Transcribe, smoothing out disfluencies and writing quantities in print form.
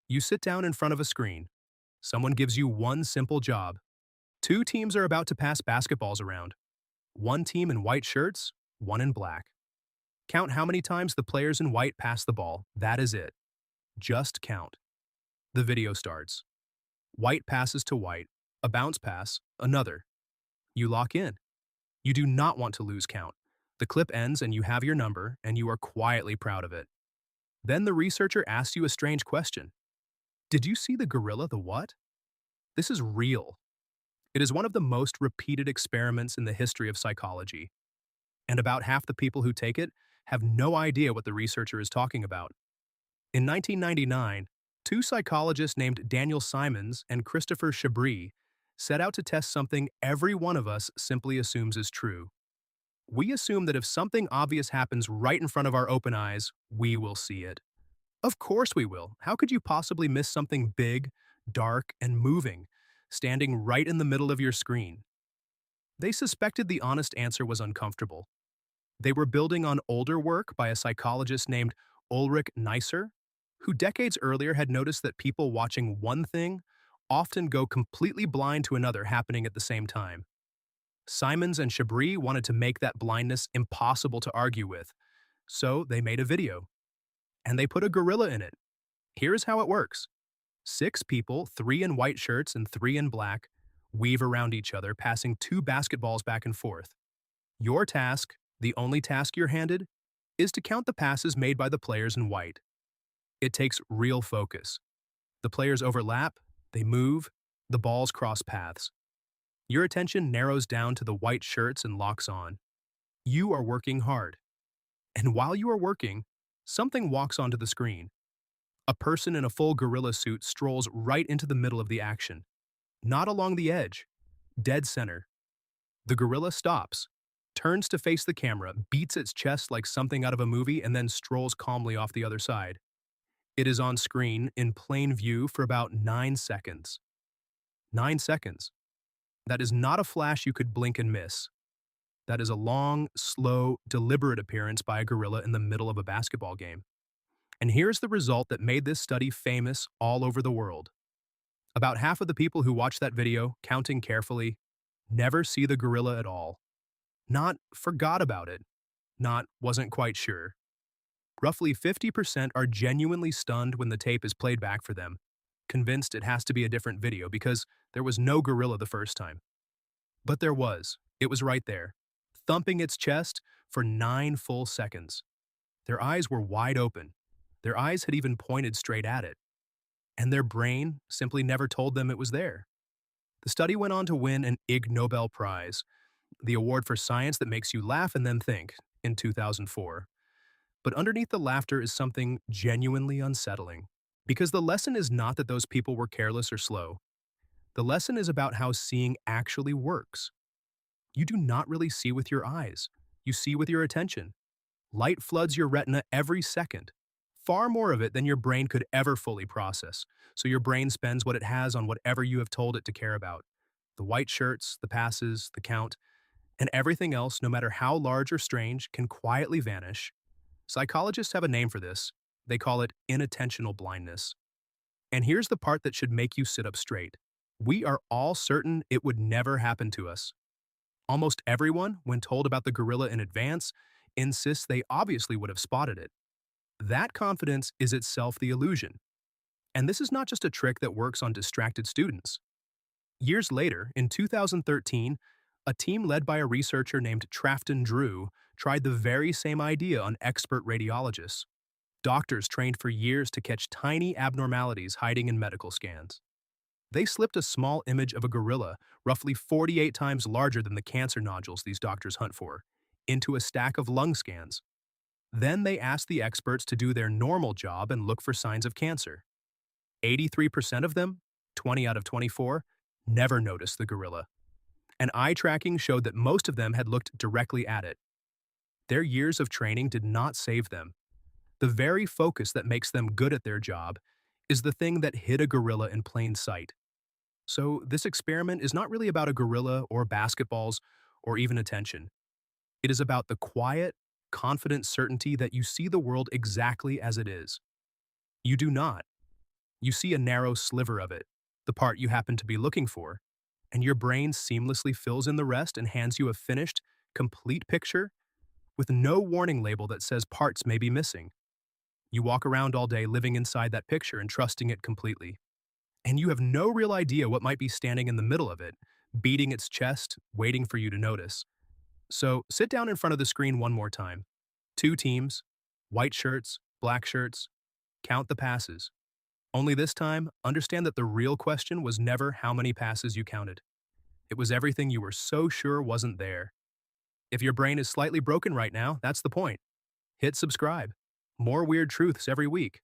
You sit down in front of a screen. Someone gives you one simple job. Two teams are about to pass basketballs around. One team in white shirts, one in black. Count how many times the players in white pass the ball. That is it. Just count. The video starts. White passes to white. A bounce pass, another. You lock in. You do not want to lose count. The clip ends and you have your number, and you are quietly proud of it. Then the researcher asks you a strange question. Did you see the gorilla, the what? This is real. It is one of the most repeated experiments in the history of psychology, and about half the people who take it have no idea what the researcher is talking about. In 1999, two psychologists named Daniel Simons and Christopher Chabris set out to test something every one of us simply assumes is true. We assume that if something obvious happens right in front of our open eyes, we will see it. Of course we will. How could you possibly miss something big, dark, and moving, standing right in the middle of your screen? They suspected the honest answer was uncomfortable. They were building on older work by a psychologist named Ulrich Neisser, who decades earlier had noticed that people watching one thing often go completely blind to another happening at the same time. Simons and Chabris wanted to make that blindness impossible to argue with, so they made a video. And they put a gorilla in it. Here's how it works. Six people, three in white shirts and three in black, weave around each other, passing two basketballs back and forth. Your task, the only task you're handed, is to count the passes made by the players in white. It takes real focus. The players overlap, they move, the balls cross paths. Your attention narrows down to the white shirts and locks on. You are working hard. And while you are working, something walks onto the screen. A person in a full gorilla suit strolls right into the middle of the action. Not along the edge, dead center. The gorilla stops, turns to face the camera, beats its chest like something out of a movie, and then strolls calmly off the other side. It is on screen, in plain view, for about 9 seconds. 9 seconds. That is not a flash you could blink and miss. That is a long, slow, deliberate appearance by a gorilla in the middle of a basketball game. And here's the result that made this study famous all over the world. About half of the people who watch that video, counting carefully, never see the gorilla at all. Not forgot about it. Not wasn't quite sure. Roughly 50% are genuinely stunned when the tape is played back for them, convinced it has to be a different video because there was no gorilla the first time. But there was. It was right there, thumping its chest for 9 full seconds. Their eyes were wide open. Their eyes had even pointed straight at it. And their brain simply never told them it was there. The study went on to win an Ig Nobel Prize, the award for science that makes you laugh and then think, in 2004. But underneath the laughter is something genuinely unsettling. Because the lesson is not that those people were careless or slow. The lesson is about how seeing actually works. You do not really see with your eyes. You see with your attention. Light floods your retina every second. Far more of it than your brain could ever fully process. So your brain spends what it has on whatever you have told it to care about. The white shirts, the passes, the count, and everything else, no matter how large or strange, can quietly vanish. Psychologists have a name for this. They call it inattentional blindness. And here's the part that should make you sit up straight. We are all certain it would never happen to us. Almost everyone, when told about the gorilla in advance, insists they obviously would have spotted it. That confidence is itself the illusion. And this is not just a trick that works on distracted students. Years later, in 2013, a team led by a researcher named Trafton Drew tried the very same idea on expert radiologists. Doctors trained for years to catch tiny abnormalities hiding in medical scans. They slipped a small image of a gorilla, roughly 48 times larger than the cancer nodules these doctors hunt for, into a stack of lung scans. Then they asked the experts to do their normal job and look for signs of cancer. 83% of them, 20 out of 24, never noticed the gorilla. And eye tracking showed that most of them had looked directly at it. Their years of training did not save them. The very focus that makes them good at their job is the thing that hid a gorilla in plain sight. So this experiment is not really about a gorilla or basketballs or even attention. It is about the quiet, confident certainty that you see the world exactly as it is. You do not. You see a narrow sliver of it, the part you happen to be looking for, and your brain seamlessly fills in the rest and hands you a finished, complete picture with no warning label that says parts may be missing. You walk around all day living inside that picture and trusting it completely. And you have no real idea what might be standing in the middle of it, beating its chest, waiting for you to notice. So sit down in front of the screen one more time. Two teams, white shirts, black shirts. Count the passes. Only this time, understand that the real question was never how many passes you counted. It was everything you were so sure wasn't there. If your brain is slightly broken right now, that's the point. Hit subscribe. More weird truths every week.